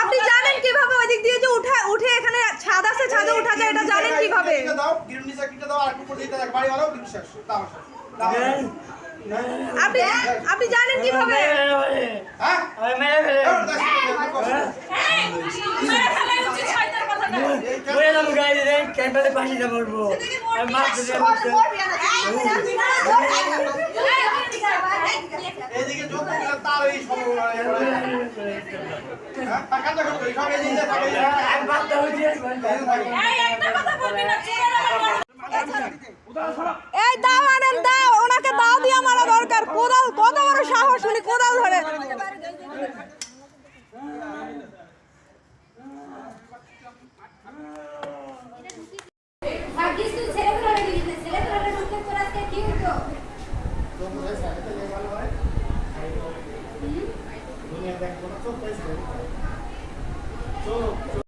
আপনি জানেন কিভাবে ওই দিক দিয়ে যে উঠে এখানে ছাদ আছে, ছাদে উঠা যায়, এটা জানেন কিভাবে? দাও গিরুনি চাকরিটা দাও আর একটু করে দিতে থাক বাড়ি ভালো বিশ্বাস দাও আপনি জানেন কিভাবে? হ্যাঁ আমি মেরে ফেলে বলে দাম গাড়ি দেন ক্যাম্পাসে পাশে বলবো আমি মাছ এদিকে যত তার এই সম্ভাবনা হ্যাঁ টাকা টাকা করে সব এদিকে থাকে এক বাদ দাও দিয়ে এই দাও আনেন, দাও ওনাকে দাও দিয়ে মারা দরকার। কোদাল, কত বড় সাহস, উনি কোদাল ধরে। ভাগ্যিস তুই ছেলেগুলোরে দিলি, ছেলেগুলোরে ঢুকতে তোর আজকে কি হতো? দুনিয়া দেখ কোনো চোখ পাইছে চোখ